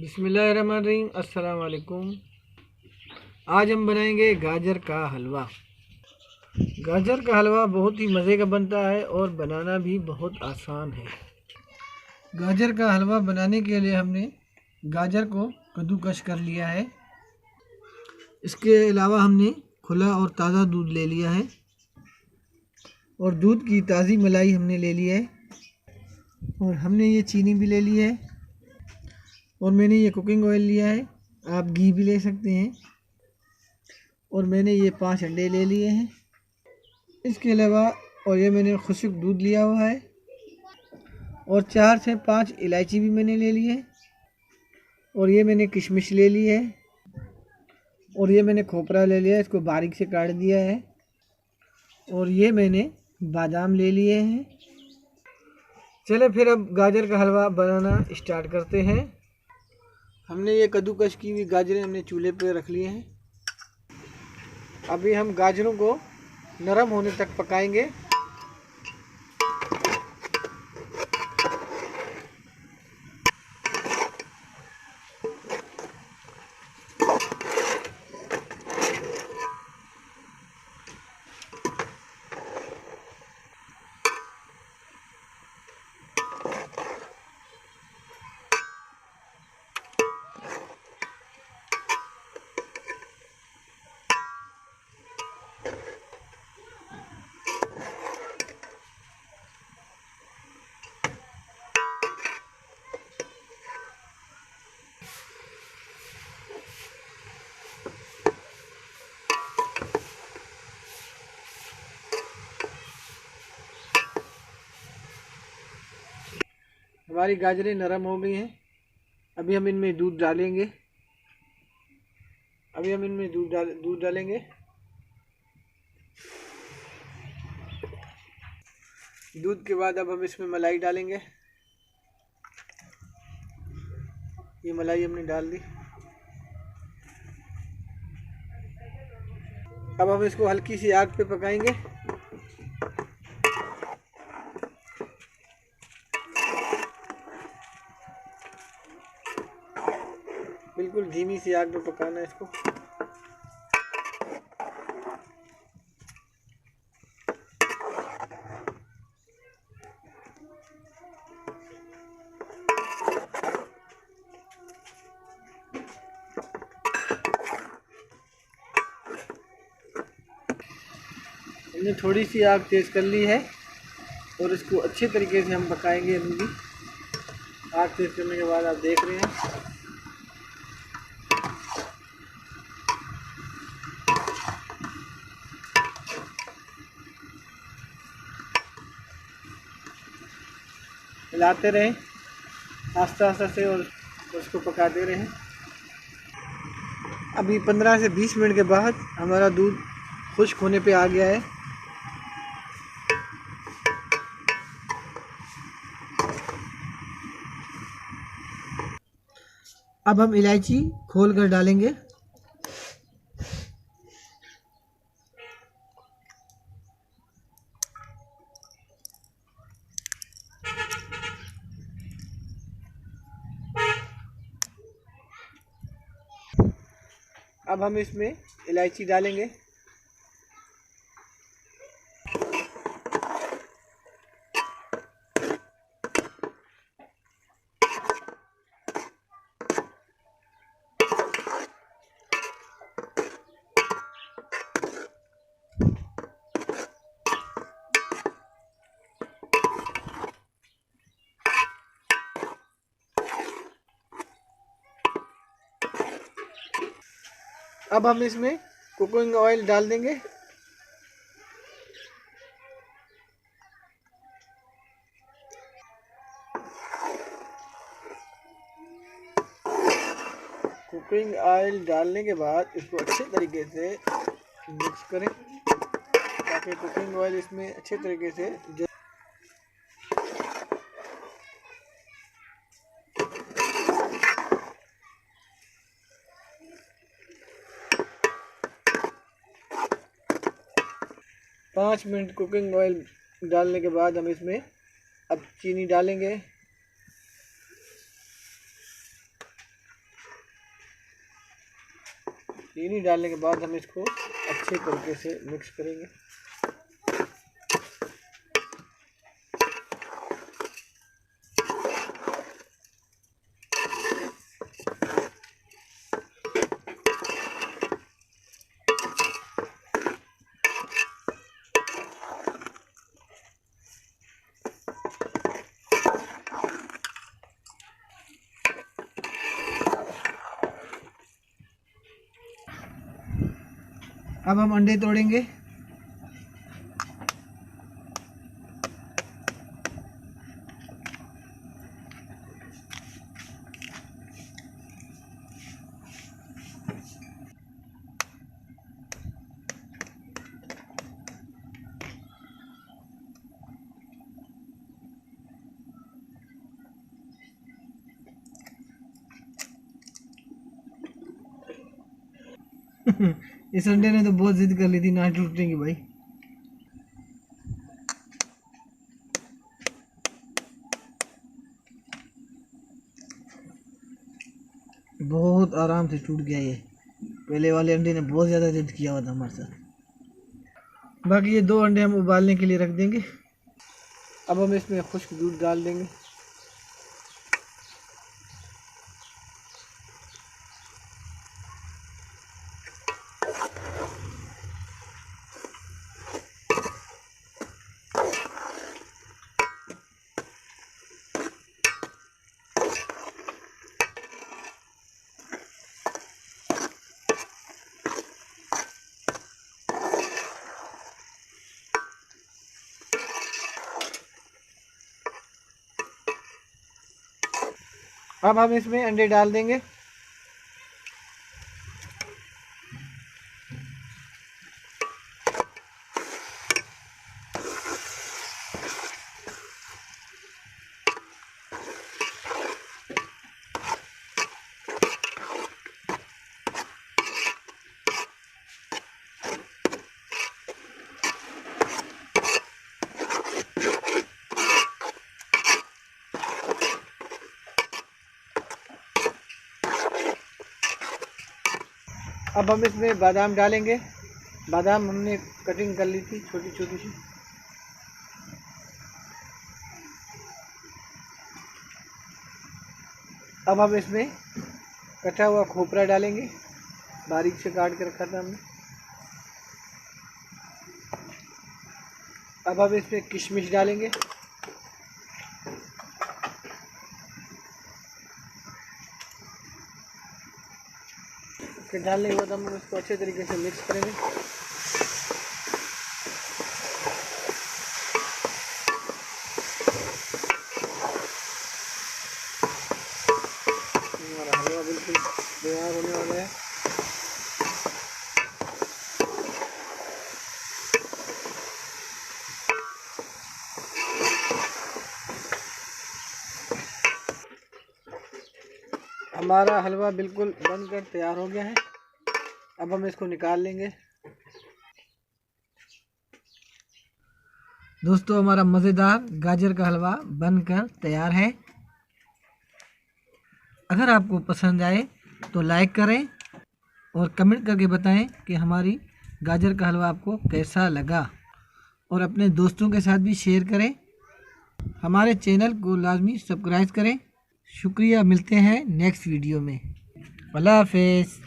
बिस्मिल्लाहिर्रहमानिर्रहीम। अस्सलाम वालेकुम। आज हम बनाएंगे गाजर का हलवा। गाजर का हलवा बहुत ही मज़े का बनता है और बनाना भी बहुत आसान है। गाजर का हलवा बनाने के लिए हमने गाजर को कद्दूकस कर लिया है। इसके अलावा हमने खुला और ताज़ा दूध ले लिया है और दूध की ताज़ी मलाई हमने ले ली है और हमने ये चीनी भी ले ली है और मैंने ये कुकिंग ऑयल लिया है, आप घी भी ले सकते हैं। और मैंने ये 5 अंडे ले लिए हैं। इसके अलावा और ये मैंने खुश्क दूध लिया हुआ है और 4 से 5 इलायची भी मैंने ले ली है और ये मैंने किशमिश ले ली है और ये मैंने खोपरा ले लिया है, इसको बारीक से काट दिया है और ये मैंने बादाम ले लिए हैं। चले फिर अब गाजर का हलवा बनाना स्टार्ट करते हैं। हमने ये कद्दूकस की हुई गाजरें हमने चूल्हे पे रख लिए हैं। अभी हम गाजरों को नरम होने तक पकाएंगे। हमारी गाजरें नरम हो गई हैं। अभी हम इनमें दूध डालेंगे। दूध डालेंगे। दूध के बाद अब हम इसमें मलाई डालेंगे। ये मलाई हमने डाल दी। अब हम इसको हल्की सी आग पे पकाएंगे। बिल्कुल धीमी सी आग पे पकाना है इसको। हमने थोड़ी सी आग तेज़ कर ली है और इसको अच्छे तरीके से हम पकाएंगे। अभी आग तेज़ करने के बाद आप देख रहे हैं हिलाते रहें आस्ते आस्ते से और उसको पकाते रहें। अभी 15 से 20 मिनट के बाद हमारा दूध खुश्क होने पे आ गया है। अब हम इलायची खोल कर डालेंगे। अब हम इसमें इलायची डालेंगे। अब हम इसमें कुकिंग ऑयल डाल देंगे। कुकिंग ऑयल डालने के बाद इसको अच्छे तरीके से मिक्स करें ताकि कुकिंग ऑयल इसमें अच्छे तरीके से 5 मिनट कुकिंग ऑयल डालने के बाद हम इसमें अब चीनी डालेंगे। चीनी डालने के बाद हम इसको अच्छे तरीके से मिक्स करेंगे। अब हम अंडे तोड़ेंगे। इस अंडे ने तो बहुत जिद कर ली थी, ना टूटने की भाई। बहुत आराम से टूट गया ये। पहले वाले अंडे ने बहुत ज़्यादा जिद किया हुआ था हमारे साथ। बाकी ये 2 अंडे हम उबालने के लिए रख देंगे। अब हम इसमें खुश्क दूध डाल देंगे। अब हम इसमें अंडे डाल देंगे। अब हम इसमें बादाम डालेंगे। बादाम हमने कटिंग कर ली थी छोटी छोटी सी। अब हम इसमें कटा हुआ खोपरा डालेंगे, बारीक से काट के रखा था हमने। अब हम इसमें किशमिश डालेंगे। डालने के बाद हम इसको अच्छे तरीके से मिक्स करेंगे। हमारा हलवा बिल्कुल तैयार होने वाला है। हमारा हलवा बिल्कुल बनकर तैयार हो गया है। अब हम इसको निकाल लेंगे। दोस्तों, हमारा मज़ेदार गाजर का हलवा बनकर तैयार है। अगर आपको पसंद आए तो लाइक करें और कमेंट करके बताएं कि हमारी गाजर का हलवा आपको कैसा लगा, और अपने दोस्तों के साथ भी शेयर करें। हमारे चैनल को लाजमी सब्सक्राइब करें। शुक्रिया, मिलते हैं नेक्स्ट वीडियो में। अल्लाह हाफ़िज़।